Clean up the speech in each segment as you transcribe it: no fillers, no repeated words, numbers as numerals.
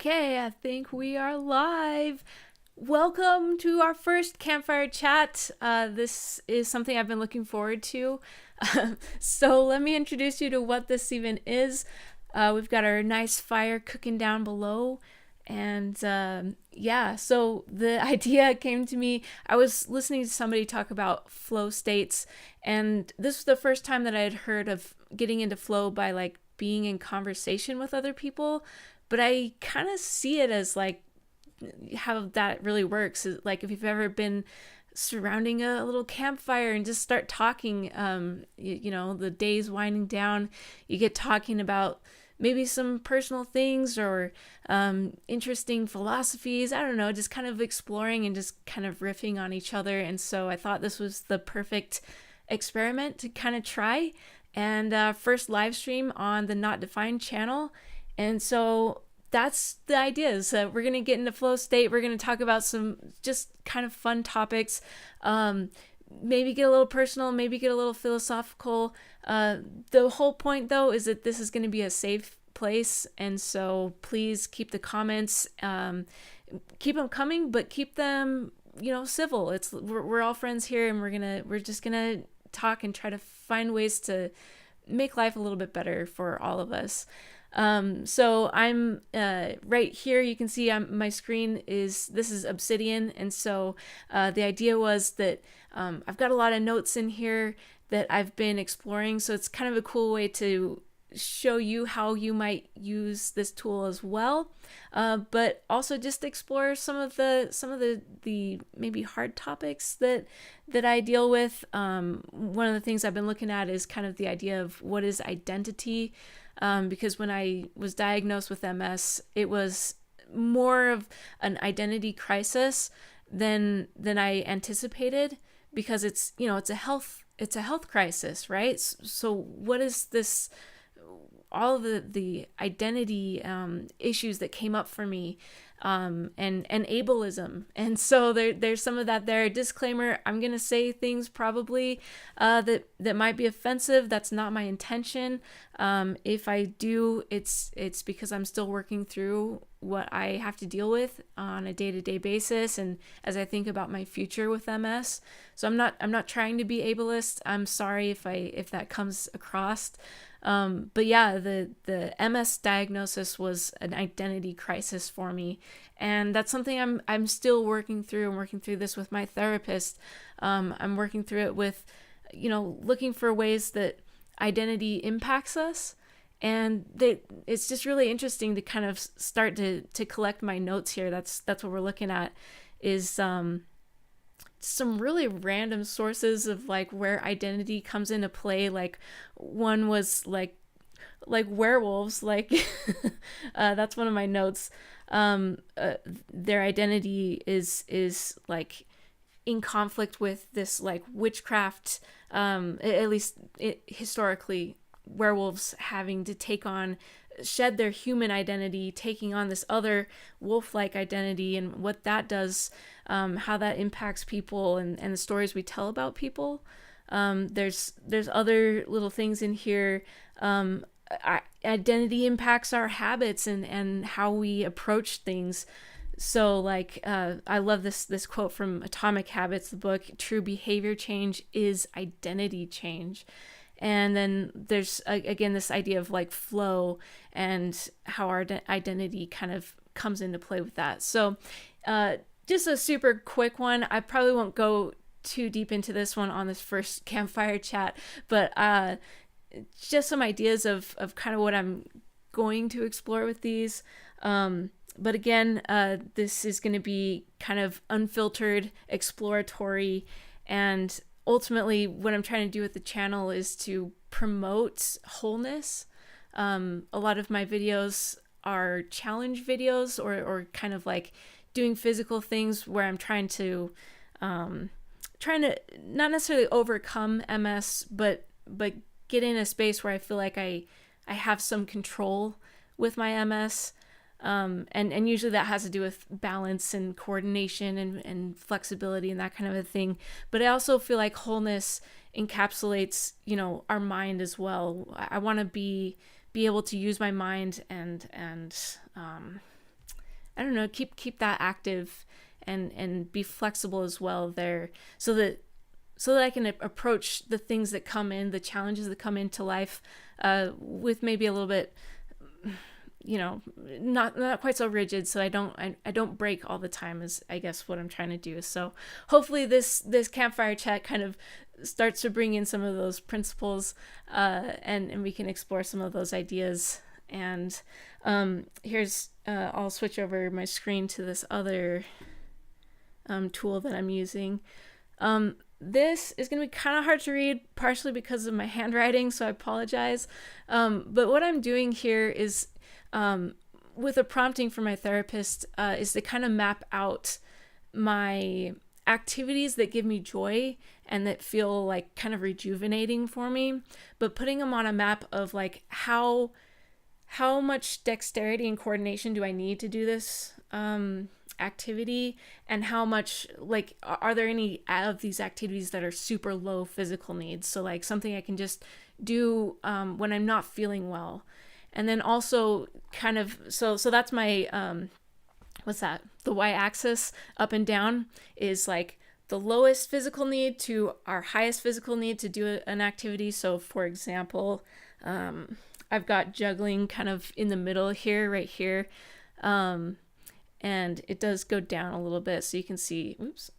Okay, I think we are live. Welcome to our first Campfire chat. This is something I've been looking forward to. So let me introduce you to what this even is. We've got our nice fire cooking down below. And yeah, so the idea came to me. I was listening to somebody talk about flow states, and this was the first time that I had heard of getting into flow by like being in conversation with other people. But I kind of see it as like how that really works. Like if you've ever been surrounding a little campfire and just start talking, the day's winding down, you get talking about maybe some personal things or interesting philosophies. I don't know, just kind of exploring and just kind of riffing on each other. And so I thought this was the perfect experiment to kind of try. And first live stream on the Not Defined channel. And so that's the idea, is that we're going to get into flow state. We're going to talk about some just kind of fun topics, maybe get a little personal, maybe get a little philosophical. The whole point, though, is that this is going to be a safe place. And so please keep the comments, keep them coming, but keep them, civil. We're all friends here, and we're just going to talk and try to find ways to make life a little bit better for all of us. So I'm right here. You can see my screen this is Obsidian, and so the idea was that I've got a lot of notes in here that I've been exploring. So it's kind of a cool way to show you how you might use this tool as well, but also just explore some of the maybe hard topics that I deal with. One of the things I've been looking at is kind of the idea of what is identity. Because when I was diagnosed with MS, it was more of an identity crisis than I anticipated, because it's a health crisis, right? So what is this? All of the identity issues that came up for me, and ableism. And so there's some of that there. Disclaimer, I'm going to say things probably that might be offensive. That's not my intention. If I do, it's because I'm still working through what I have to deal with on a day-to-day basis, and as I think about my future with MS. So I'm not trying to be ableist. I'm sorry if that comes across. But yeah, the MS diagnosis was an identity crisis for me, and that's something I'm still working through. I'm working through this with my therapist. I'm working through it with, looking for ways that identity impacts us, and it's just really interesting to kind of start to collect my notes here. That's what we're looking at, is some really random sources of like where identity comes into play. Like one was like werewolves, like that's one of my notes. Their identity is like in conflict with this like witchcraft, at least historically, werewolves having to shed their human identity, taking on this other wolf-like identity, and what that does, how that impacts people, and the stories we tell about people. There's other little things in here. Identity impacts our habits and how we approach things. So like, I love this quote from Atomic Habits, the book. True behavior change is identity change. And then there's, again, this idea of like flow and how our identity kind of comes into play with that. So just a super quick one. I probably won't go too deep into this one on this first Campfire chat, but just some ideas of kind of what I'm going to explore with these. But again, this is going to be kind of unfiltered, exploratory, and ultimately what I'm trying to do with the channel is to promote wholeness. A lot of my videos are challenge videos, or kind of like doing physical things where I'm trying to not necessarily overcome MS, but get in a space where I feel like I have some control with my MS. And usually that has to do with balance and coordination and flexibility and that kind of a thing. But I also feel like wholeness encapsulates, our mind as well. I want to be able to use my mind and I don't know, keep that active and be flexible as well there, so that I can approach the things that come in, the challenges that come into life, with maybe a little bit, not quite so rigid, so I don't break all the time, is I guess what I'm trying to do. So hopefully this campfire chat kind of starts to bring in some of those principles, and we can explore some of those ideas. And here's I'll switch over my screen to this other tool that I'm using. This is going to be kind of hard to read, partially because of my handwriting, so I apologize. But what I'm doing here is, with a prompting from my therapist, is to kind of map out my activities that give me joy and that feel like kind of rejuvenating for me, but putting them on a map of like how much dexterity and coordination do I need to do this activity, and how much, like, are there any of these activities that are super low physical needs, so like something I can just do when I'm not feeling well. And then also kind of, so that's my what's that, the y-axis up and down is like the lowest physical need to our highest physical need to do an activity. So for example, I've got juggling kind of in the middle here, right here. And it does go down a little bit, so you can see, oops,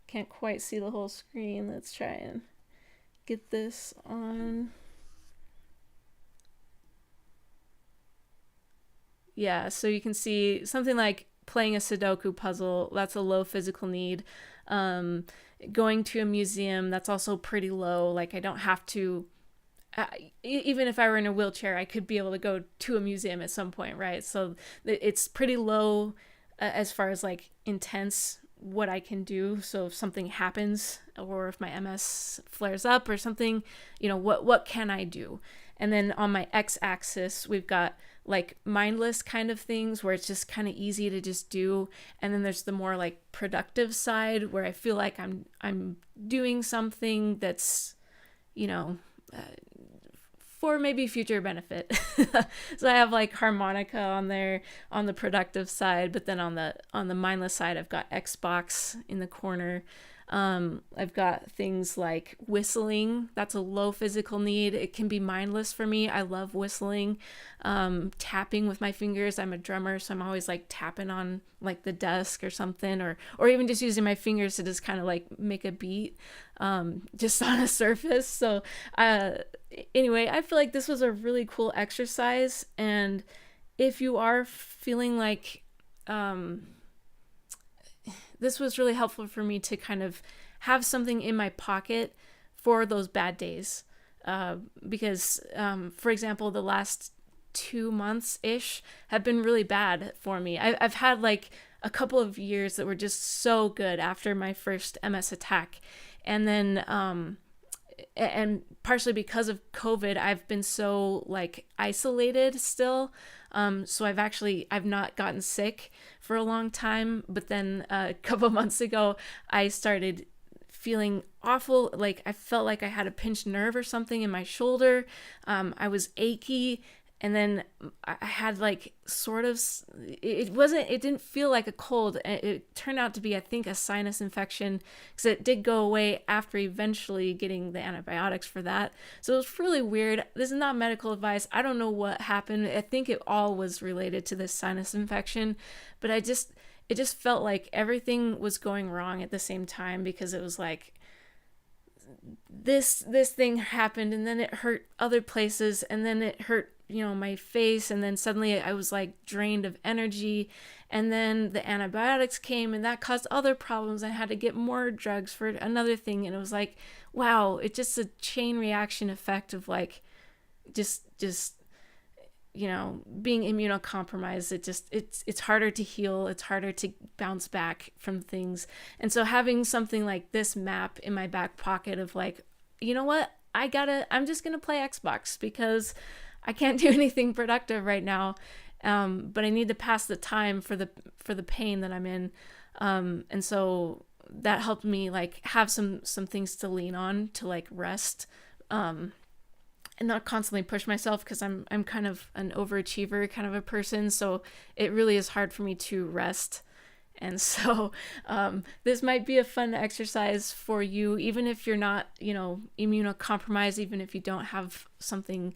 can't quite see the whole screen. Let's try and get this on. Yeah, so you can see something like playing a Sudoku puzzle, that's a low physical need. Going to a museum, that's also pretty low. Like I don't have to, even if I were in a wheelchair, I could be able to go to a museum at some point, right? So it's pretty low as far as like intense what I can do. So if something happens, or if my MS flares up or something, what can I do? And then on my x-axis, we've got like mindless kind of things where it's just kind of easy to just do. And then there's the more like productive side where I feel like I'm doing something that's, for maybe future benefit. So I have like harmonica on there on the productive side, but then on the mindless side, I've got Xbox in the corner. I've got things like whistling. That's a low physical need. It can be mindless for me. I love whistling. Tapping with my fingers. I'm a drummer, so I'm always like tapping on like the desk or something, or even just using my fingers to just kind of like make a beat, just on a surface. So, anyway, I feel like this was a really cool exercise. And if you are feeling like, this was really helpful for me to kind of have something in my pocket for those bad days. Because, for example, the last 2 months-ish have been really bad for me. I've had like a couple of years that were just so good after my first MS attack. And then, and partially because of COVID, I've been so like isolated still. So I've not gotten sick for a long time, but then a couple months ago, I started feeling awful. Like I felt like I had a pinched nerve or something in my shoulder. I was achy. And then I had like sort of, it didn't feel like a cold. It turned out to be, I think, a sinus infection, because it did go away after eventually getting the antibiotics for that. So it was really weird. This is not medical advice. I don't know what happened. I think it all was related to this sinus infection, but it just felt like everything was going wrong at the same time, because it was like, this thing happened, and then it hurt other places, and then it hurt my face, and then suddenly I was like drained of energy, and then the antibiotics came, and that caused other problems. I had to get more drugs for another thing, and it was like, wow, it's just a chain reaction effect of like just being immunocompromised. It's harder to heal, it's harder to bounce back from things. And so having something like this map in my back pocket of like, you know what, I'm just gonna play Xbox because I can't do anything productive right now, but I need to pass the time for the pain that I'm in, and so that helped me like have some things to lean on to like rest, and not constantly push myself, because I'm kind of an overachiever kind of a person, so it really is hard for me to rest. And so this might be a fun exercise for you, even if you're not, immunocompromised, even if you don't have something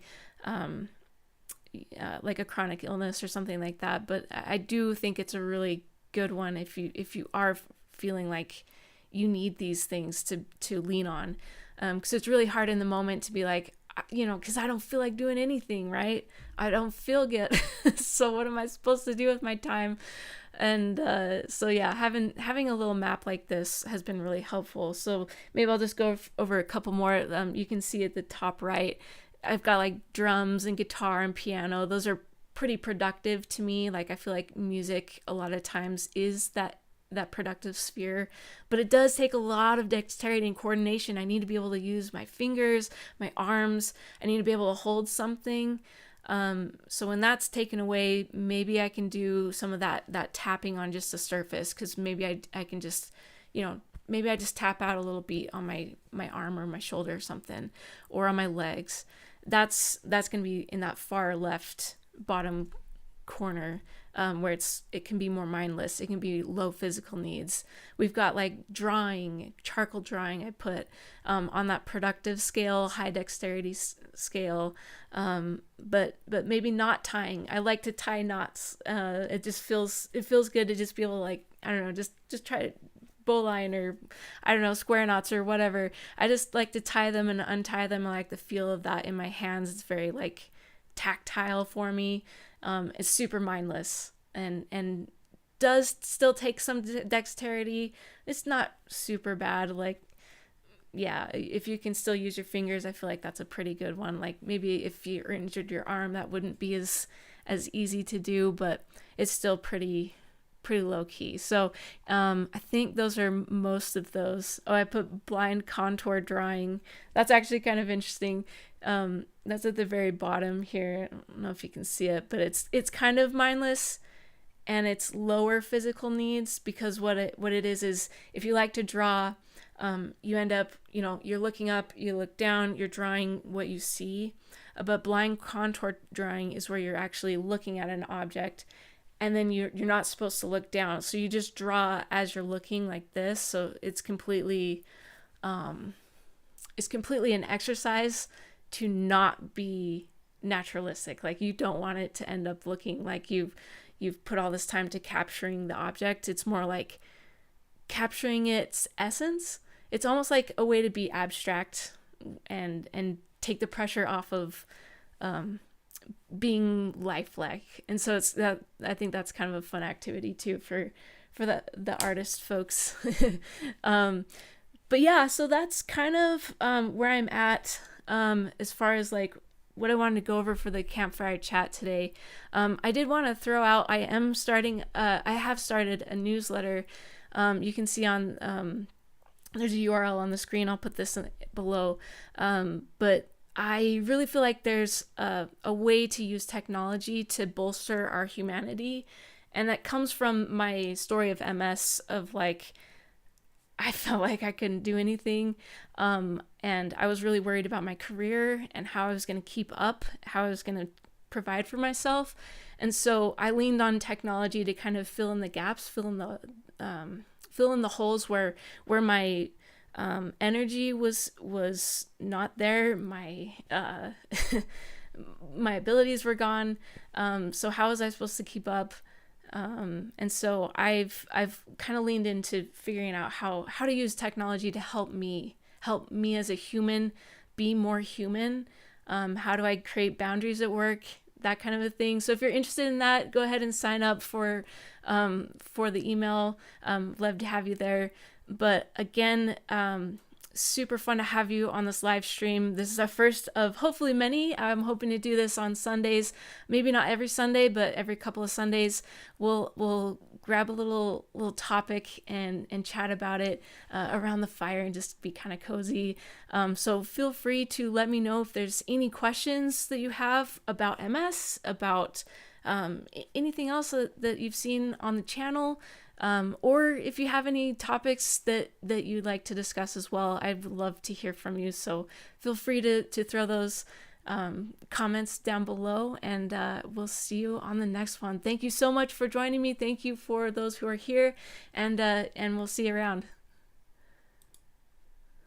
like a chronic illness or something like that. But I do think it's a really good one if you are feeling like you need these things to lean on, because it's really hard in the moment to be like, because I don't feel like doing anything, right? I don't feel good. So what am I supposed to do with my time? And so yeah, having a little map like this has been really helpful. So maybe I'll just go over a couple more. You can see at the top right, I've got like drums and guitar and piano. Those are pretty productive to me. Like, I feel like music a lot of times is that productive sphere, but it does take a lot of dexterity and coordination. I need to be able to use my fingers, my arms. I need to be able to hold something. So when that's taken away, maybe I can do some of that tapping on just the surface, because maybe I can just, maybe I just tap out a little beat on my arm or my shoulder or something, or on my legs. That's going to be in that far left bottom corner, where it can be more mindless. It can be low physical needs. We've got like drawing, charcoal drawing. I put on that productive scale, high dexterity scale, but maybe not tying. I like to tie knots. It feels good to just be able to, like, I don't know, just try to bowline, or I don't know, square knots or whatever. I just like to tie them and untie them. I like the feel of that in my hands. It's very like tactile for me. It's super mindless and does still take some dexterity. It's not super bad. Like, yeah, if you can still use your fingers, I feel like that's a pretty good one. Like, maybe if you injured your arm, that wouldn't be as easy to do, but it's still pretty low key. So I think those are most of those. Oh, I put blind contour drawing. That's actually kind of interesting. That's at the very bottom here. I don't know if you can see it, but it's kind of mindless, and it's lower physical needs, because what it is if you like to draw, you end up, you're looking up, you look down, you're drawing what you see. But blind contour drawing is where you're actually looking at an object, and then you're not supposed to look down. So you just draw as you're looking like this. So it's completely an exercise to not be naturalistic. Like, you don't want it to end up looking like you've put all this time to capturing the object. It's more like capturing its essence. It's almost like a way to be abstract and take the pressure off of being lifelike. And so it's that, I think that's kind of a fun activity too for the artist folks. But yeah, so that's kind of where I'm at as far as like what I wanted to go over for the Campfire chat today. I did want to throw out, I have started a newsletter. You can see on there's a URL on the screen. I'll put this below. But I really feel like there's a way to use technology to bolster our humanity. And that comes from my story of MS, of like, I felt like I couldn't do anything. And I was really worried about my career and how I was going to keep up, how I was going to provide for myself. And so I leaned on technology to kind of fill in the gaps, fill in the holes where my energy was not there. My my abilities were gone. So how was I supposed to keep up? And so I've kind of leaned into figuring out how to use technology to help me as a human be more human. How do I create boundaries at work? That kind of a thing. So if you're interested in that, go ahead and sign up for the email. Love to have you there. But again, super fun to have you on this live stream. This is our first of hopefully many. I'm hoping to do this on Sundays, maybe not every Sunday, but every couple of Sundays. We'll grab a little topic and chat about it around the fire and just be kind of cozy. So feel free to let me know if there's any questions that you have about MS, about anything else that you've seen on the channel. Or if you have any topics that you'd like to discuss as well, I'd love to hear from you. So feel free to throw those comments down below, and we'll see you on the next one. Thank you so much for joining me. Thank you for those who are here, and we'll see you around.